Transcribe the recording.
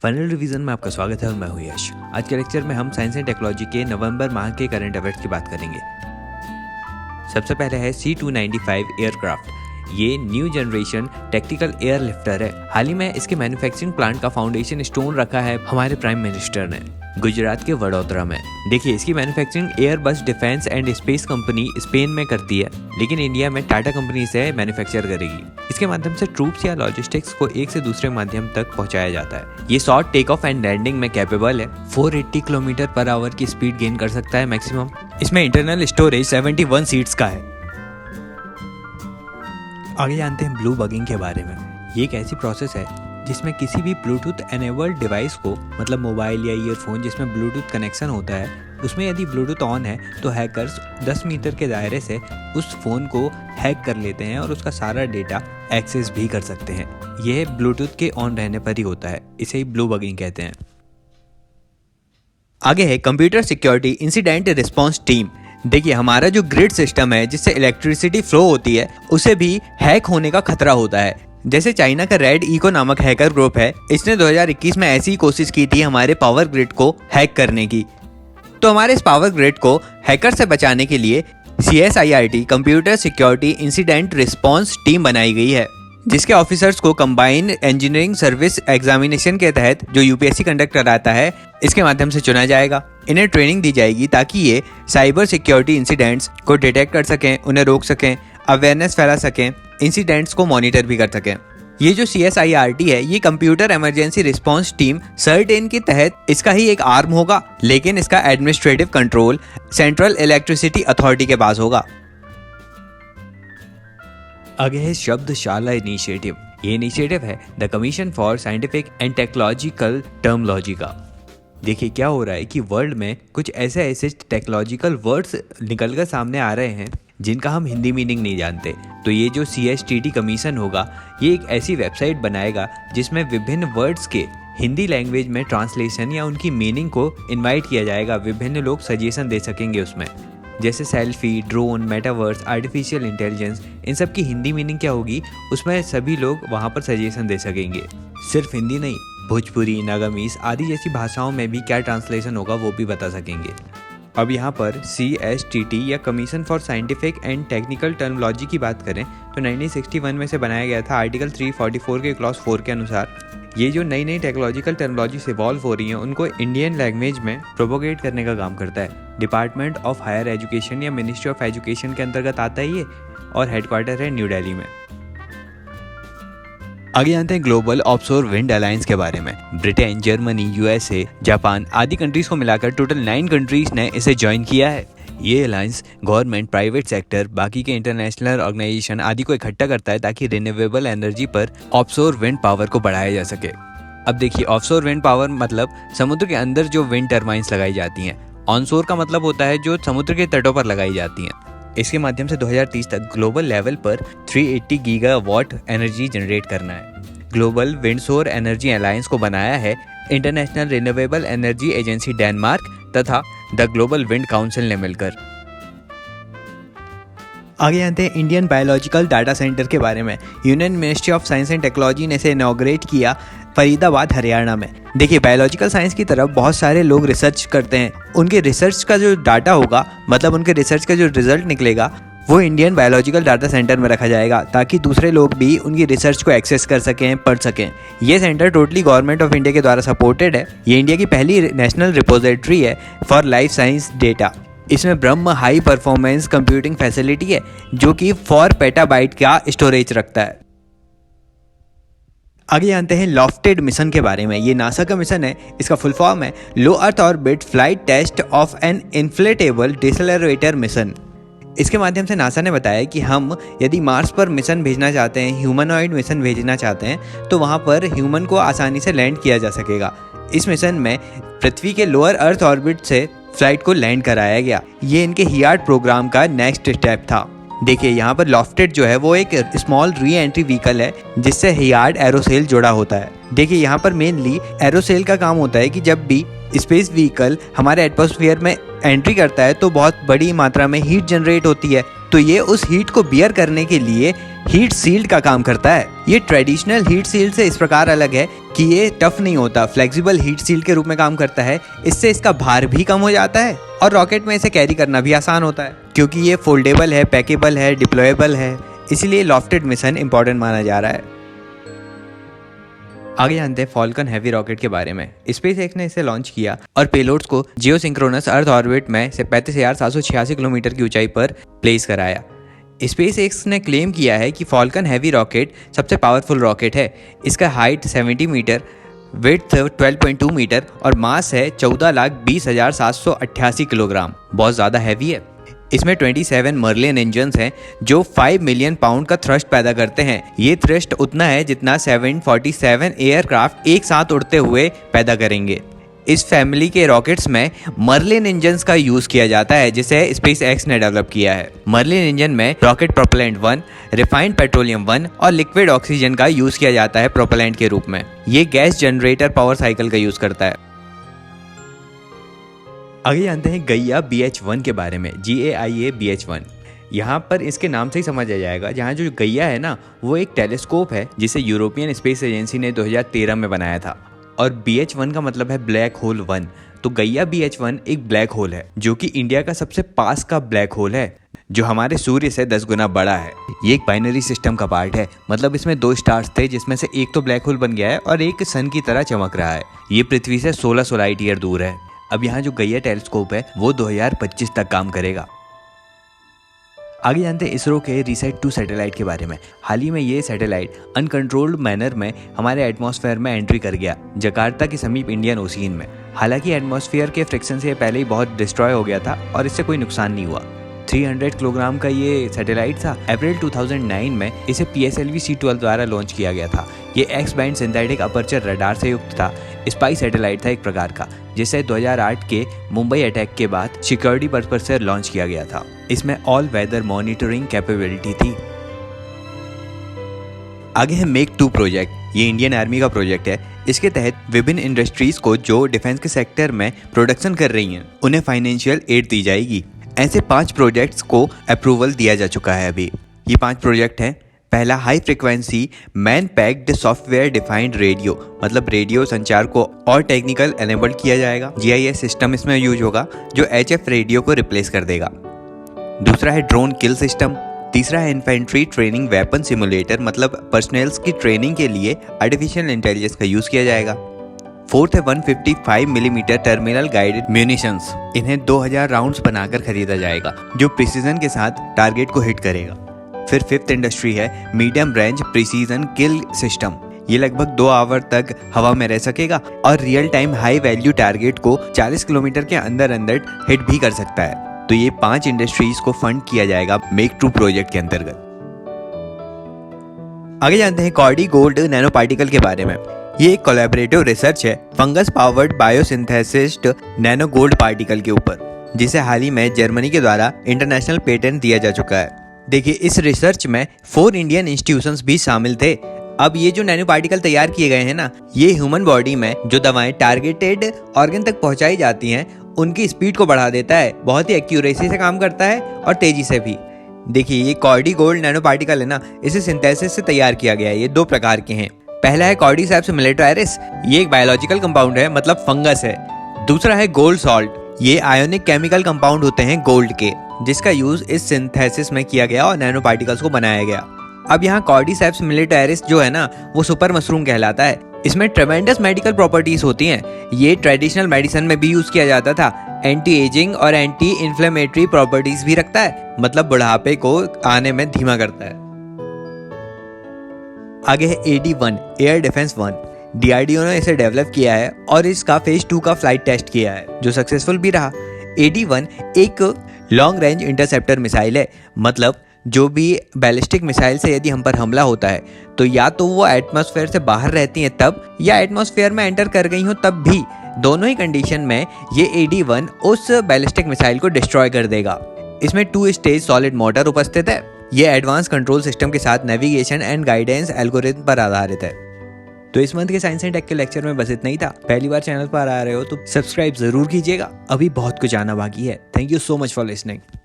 Final revision में आपका स्वागत है और मैं हूं यश। आज के लेक्चर में हम साइंस एंड टेक्नोलॉजी के नवंबर माह के करंट अफेयर्स की बात करेंगे। सबसे पहले है C-295 एयरक्राफ्ट। ये new generation tactical air lifter है। हाल ही में इसके मैन्युफैक्चरिंग प्लांट का फाउंडेशन स्टोन रखा है हमारे प्राइम मिनिस्टर ने गुजरात के वडोदरा में। देखिए, इसकी manufacturing Airbus defence and space company Spain में करती है, लेकिन इंडिया में टाटा कंपनी से मैन्युफैक्चर करेगी। इसके माध्यम से ट्रूप्स या लॉजिस्टिक्स को एक से दूसरे माध्यम तक पहुंचाया जाता है। ये short take off and landing में कैपेबल है। 480 किलोमीटर पर आवर की स्पीड गेन कर सकता है मैक्सिमम। इसमें इंटरनल स्टोरेज 71 सीट्स का है। आगे जानते हैं ब्लू बगिंग के बारे में। ये एक ऐसी प्रोसेस है जिसमें किसी भी ब्लूटूथ एनेबल्ड डिवाइस को, मतलब मोबाइल या ईयरफोन जिसमें ब्लूटूथ कनेक्शन होता है, उसमें यदि ब्लूटूथ ऑन है तो हैकर्स 10 मीटर के दायरे से उस फ़ोन को हैक कर लेते हैं और उसका सारा डेटा एक्सेस भी कर सकते हैं। यह ब्लूटूथ के ऑन रहने पर ही होता है। इसे ही ब्लू बगिंग कहते हैं। आगे है computer security incident response team. देखिए, हमारा जो ग्रिड सिस्टम है जिससे इलेक्ट्रिसिटी फ्लो होती है, उसे भी हैक होने का खतरा होता है। जैसे चाइना का रेड इको नामक हैकर ग्रुप है, इसने 2021 में ऐसी कोशिश की थी हमारे पावर ग्रिड को हैक करने की। तो हमारे इस पावर ग्रिड को हैकर से बचाने के लिए CSIRT computer security incident response team बनाई गई है, जिसके ऑफिसर्स को कंबाइंड इंजीनियरिंग सर्विस एग्जामिनेशन के तहत जो UPSC कंडक्ट कराता है, इसके माध्यम से चुना जाएगा। इन्हें ट्रेनिंग दी जाएगी ताकि ये साइबर सिक्योरिटी इंसिडेंट्स को डिटेक्ट कर सकें, उन्हें रोक सकें, अवेयरनेस फैला सकें, इंसिडेंट्स को मॉनिटर भी कर सकें। ये जो CSIRT है, ये computer emergency response team certain के तहत इसका ही एक आर्म होगा, लेकिन इसका administrative control central electricity authority के पास होगा। आगे है शब्दशाला इनिशिएटिव। ये इनिशिएटिव है the commission for scientific and technological terminology का। देखिए, क्या हो रहा है कि वर्ल्ड में कुछ ऐसे टेक्नोलॉजिकल वर्ड्स निकल कर सामने आ रहे हैं जिनका हम हिंदी मीनिंग नहीं जानते। तो ये जो CSTT कमीशन होगा, ये एक ऐसी वेबसाइट बनाएगा जिसमें विभिन्न वर्ड्स के हिंदी लैंग्वेज में ट्रांसलेशन या उनकी मीनिंग को इनवाइट किया जाएगा। विभिन्न लोग सजेशन दे सकेंगे उसमें, जैसे selfie, drone, metaverse, artificial intelligence, इन सब की हिंदी मीनिंग क्या होगी, उसमें सभी लोग वहाँ पर सजेशन दे सकेंगे। सिर्फ हिंदी नहीं, भोजपुरी, नागामीज आदि जैसी भाषाओं में भी क्या ट्रांसलेशन होगा वो भी बता सकेंगे। अब यहाँ पर CSTT या commission for scientific and technical terminology की बात करें तो 1961 में से बनाया गया था आर्टिकल 344 के क्लॉज 4 के अनुसार। ये जो नई टेक्नोलॉजिकल टर्मिनोलॉजीज इवॉल्व हो रही हैं, उनको इंडियन लैंग्वेज में प्रोपोगेट करने का काम करता है। डिपार्टमेंट ऑफ हायर एजुकेशन या मिनिस्ट्री ऑफ एजुकेशन के अंतर्गत आता है ये, और हेडक्वार्टर है न्यू दिल्ली में। आगे जानते हैं ग्लोबल ऑफशोर विंड अलायंस के बारे में। ब्रिटेन, जर्मनी, USA, जापान आदि कंट्रीज को मिलाकर टोटल 9 कंट्रीज ने इसे ज्वाइन किया है। ये अलायंस गवर्नमेंट, प्राइवेट सेक्टर, बाकी के इंटरनेशनल ऑर्गेनाइजेशन आदि को इकट्ठा करता है ताकि रिन्यूएबल एनर्जी पर ऑफशोर विंड पावर को बढ़ाया जा सके। अब देखिए, ऑफशोर विंड पावर मतलब समुद्र के अंदर जो विंड टर्बाइंस लगाई जाती हैं। ऑनशोर का मतलब होता है जो समुद्र के तटों पर लगाई जाती हैं। इसके माध्यम से 2030 तक ग्लोबल लेवल पर 380 गीगावाट एनर्जी जनरेट करना है। ग्लोबल विंडसोर एनर्जी अलायंस को बनाया है international renewable energy agency Denmark तथा द ग्लोबल विंड काउंसिल ने मिलकर। आगे जानते हैं इंडियन बायोलॉजिकल डाटा सेंटर के बारे में। Union ministry of science and technology ने इसे इनॉग्रेट किया फरीदाबाद, हरियाणा में। देखिए, बायोलॉजिकल साइंस की तरफ बहुत सारे लोग रिसर्च करते हैं। उनके रिसर्च का जो डाटा होगा, मतलब उनके रिसर्च का जो रिजल्ट निकलेगा, वो इंडियन बायोलॉजिकल डाटा सेंटर में रखा जाएगा ताकि दूसरे लोग भी उनकी रिसर्च को एक्सेस कर सकें, पढ़ सकें। ये centre totally government of India के द्वारा सपोर्टेड है। ये इंडिया की पहली नेशनल रिपोजिटरी है फॉर लाइफ साइंस डेटा। इसमें ब्रह्म हाई परफॉर्मेंस कंप्यूटिंग फैसिलिटी है जो कि 4 पेटाबाइट का स्टोरेज रखता है। आगे जानते हैं लॉफ्टेड मिशन के बारे में। ये नासा का मिशन है। इसका फुल फॉर्म है low earth orbit flight test of an inflatable decelerator mission. इसके माध्यम से नासा ने बताया कि हम यदि मार्स पर मिशन भेजना चाहते हैं, ह्यूमनॉइड मिशन भेजना चाहते हैं, तो वहाँ पर ह्यूमन को आसानी से लैंड किया जा सकेगा। इस मिशन में पृथ्वी के लोअर अर्थ ऑर्बिट से फ्लाइट को लैंड कराया गया। ये इनके हियार्ड प्रोग्राम का नेक्स्ट स्टेप था। देखिए, यहाँ पर लॉफ्टेड जो है वो एक स्मॉल री एंट्री व्हीकल है जिससे हियार्ड एरोसेल जुड़ा होता है। देखिए, यहाँ पर मेनली एरोसेल का काम होता है कि जब भी स्पेस व्हीकल हमारे एटमॉस्फेयर में एंट्री करता है तो बहुत बड़ी मात्रा में हीट जनरेट होती है। तो ये उस हीट को बियर करने के लिए हीट सील्ड का काम करता है। ये ट्रेडिशनल हीट सील्ड से इस प्रकार अलग है कि ये टफ नहीं होता, फ्लेक्सिबल हीट सील्ड के रूप में काम करता है। इससे इसका भार भी कम हो जाता है और रॉकेट में इसे कैरी करना भी आसान होता है, क्योंकि ये फोल्डेबल है, पैकेबल है, डिप्लॉयबल है, इसलिए लॉफ्टेड मिशन इंपॉर्टेंट माना जा रहा है। आगे जानते हैं फॉल्कन हैवी रॉकेट के बारे में। स्पेसएक्स ने इसे लॉन्च किया और पेलोड्स को जियोसिंक्रोनस अर्थ ऑर्बिट में से 35,786 किलोमीटर की ऊंचाई पर प्लेस कराया। स्पेसएक्स ने क्लेम किया है कि फॉल्कन हैवी रॉकेट सबसे पावरफुल रॉकेट है। इसका हाइट 70 मीटर, विड्थ 12.2 मीटर और मास है 14,20,788 किलोग्राम। बहुत ज़्यादा हैवी है। इसमें 27 मर्लिन इंजन्स हैं जो 5 मिलियन पाउंड का थ्रस्ट पैदा करते हैं। ये थ्रस्ट उतना है जितना 747 एयरक्राफ्ट एक साथ उड़ते हुए पैदा करेंगे। इस फैमिली के रॉकेट्स में मर्लिन इंजन्स का यूज किया जाता है, जिसे स्पेसएक्स ने डेवलप किया है। मर्लिन इंजन में रॉकेट प्रोपेलेंट 1, रिफाइंड पेट्रोलियम 1 और लिक्विड ऑक्सीजन का यूज किया जाता है प्रोपेलेंट के रूप में। ये गैस जनरेटर पावर साइकिल का यूज करता है। आगे जानते हैं गैया BH-1 के बारे में। GAIA BH-1, यहाँ पर इसके नाम से ही समझ आ जाएगा। जहाँ जो गैया है ना, वो एक टेलीस्कोप है जिसे यूरोपियन स्पेस एजेंसी ने 2013 में बनाया था। और BH-1 का मतलब है ब्लैक होल 1। तो गैया BH-1 एक ब्लैक होल है जो कि इंडिया का सबसे पास का ब्लैक होल है, जो हमारे सूर्य से 10 गुना बड़ा है। ये एक बाइनरी सिस्टम का पार्ट है, मतलब इसमें 2 स्टार्स थे जिसमें से एक तो ब्लैक होल बन गया है और एक सन की तरह चमक रहा है। ये पृथ्वी से 1600 लाइट ईयर दूर है। अब यहाँ जो गैया टेलीस्कोप है वो 2025 तक काम करेगा। आगे जानते हैं इसरो के रीसेट 2 सैटेलाइट के बारे में। हाल ही में ये सैटेलाइट अनकंट्रोल्ड मैनर में हमारे एटमॉस्फेयर में एंट्री कर गया, जकार्ता के समीप इंडियन ओशियन में। हालांकि एटमॉस्फेयर के फ्रिक्शन से पहले ही बहुत डिस्ट्रॉय हो गया था और इससे कोई नुकसान नहीं हुआ। 300 किलोग्राम का ये सैटेलाइट था। अप्रैल 2009 में इसे PSLV C12 द्वारा लॉन्च किया गया था। ये x band synthetic aperture radar से युक्त था। स्पाई सैटेलाइट था एक प्रकार का, जिसे 2008 के मुंबई अटैक के बाद सिक्योरिटी पर्पस से लॉन्च किया गया था। इसमें ऑल वेदर मॉनिटरिंग कैपेबिलिटी थी। आगे है मेक 2 प्रोजेक्ट। ये इंडियन आर्मी का प्रोजेक्ट है। इसके तहत विभिन्न इंडस्ट्रीज को जो डिफेंस के सेक्टर में प्रोडक्शन कर रही हैं, उन्हें फाइनेंशियल एड दी जाएगी। ऐसे 5 प्रोजेक्ट्स को अप्रूवल दिया जा चुका है अभी। ये 5 प्रोजेक्ट हैं। पहला, high frequency man packed software defined radio, मतलब रेडियो संचार को और टेक्निकल एनेबल्ड किया जाएगा। GIS सिस्टम इसमें यूज होगा जो HF रेडियो को रिप्लेस कर देगा। दूसरा है ड्रोन किल सिस्टम। तीसरा है इन्फेंट्री ट्रेनिंग वेपन सिमुलेटर, मतलब पर्सनल्स की ट्रेनिंग के लिए आर्टिफिशियल इंटेलिजेंस का यूज किया जाएगा। फोर्थ है 155 मिलीमीटर टर्मिनल गाइडेड म्यूनिशंस। इन्हें 2000 राउंड्स बनाकर खरीदा जाएगा जो प्रिसीजन के साथ टारगेट को हिट करेगा। फिर फिफ्थ इंडस्ट्री है मीडियम रेंज प्रिसीजन किल सिस्टम। ये लगभग 2 आवर तक हवा में रह सकेगा और real time high value target को 40 किलोमीटर के अंदर अंदर हिट भी कर सकता है। तो ये 5 इंडस्ट्रीज को फंड किया जाएगा मेक 2 प्रोजेक्ट के अंतर्गत। आगे जानते हैं कॉर्डी गोल्ड नैनो पार्टिकल के बारे में। ये एक कोलैबोरेटिव रिसर्च है fungus powered biosynthesised nano gold particle के ऊपर, जिसे हाल ही में जर्मनी के द्वारा इंटरनेशनल पेटेंट दिया जा चुका है। देखिए, इस रिसर्च में 4 इंडियन इंस्टीट्यूशंस भी शामिल थे। अब ये जो नैनो पार्टिकल तैयार किए गए हैं ना, ये ह्यूमन बॉडी में जो दवाएं टारगेटेड ऑर्गन तक पहुंचाई जाती हैं, उनकी स्पीड को बढ़ा देता है। बहुत ही एक्यूरेसी से काम करता है और तेजी से भी। देखिए, ये कॉर्डी गोल्ड नैनो पार्टिकल है ना, इसे सिंथेसिस से तैयार किया गया है। ये 2 प्रकार के हैं। पहला है कॉर्डिसेप्स मिलिटारिस। ये एक बायोलॉजिकल कंपाउंड है, मतलब फंगस है। दूसरा है गोल्ड सॉल्ट। ये आयोनिक केमिकल कंपाउंड होते हैं गोल्ड के, जिसका यूज इस सिंथेसिस में किया गया और नैनो पार्टिकल्स को बनाया गया। अब यहाँ कॉर्डिसेप्स मिलिटारिस जो है ना, वो सुपर मशरूम कहलाता है। इसमें ट्रेमेंडस मेडिकल प्रॉपर्टीज होती हैं। ये ट्रेडिशनल मेडिसिन में भी यूज किया जाता था। एंटी एजिंग और एंटी इन्फ्लेमेटरी प्रॉपर्टीज भी रखता है, मतलब बुढ़ापे को आने में धीमा करता है। आगे है AD-1 एयर डिफेंस 1। DRDO ने इसे डेवलप किया है और इसका फेज 2 का फ्लाइट टेस्ट किया है, जो सक्सेसफुल भी रहा। AD-1 एक लॉन्ग रेंज इंटरसेप्टर मिसाइल है, मतलब जो भी बैलिस्टिक मिसाइल से यदि हम पर हमला होता है तो या तो वो एटमॉस्फेयर से बाहर रहती हैं तब, या एटमॉस्फेयर में एंटर कर गई हो तब भी। दोनों ही कंडीशन में ये AD-1 उस बैलिस्टिक मिसाइल को डिस्ट्रॉय कर देगा। इसमें 2 स्टेज सॉलिड मोटर उपस्थित है। ये एडवांस कंट्रोल सिस्टम के साथ नेविगेशन एंड गाइडेंस एल्गोरिथम पर आधारित है। तो इस मंथ के साइंस एंड टेक के लेक्चर में बस इतना ही था। पहली बार चैनल पर आ रहे हो तो सब्सक्राइब जरूर कीजिएगा। अभी बहुत कुछ आना बाकी है। Thank you so much for listening.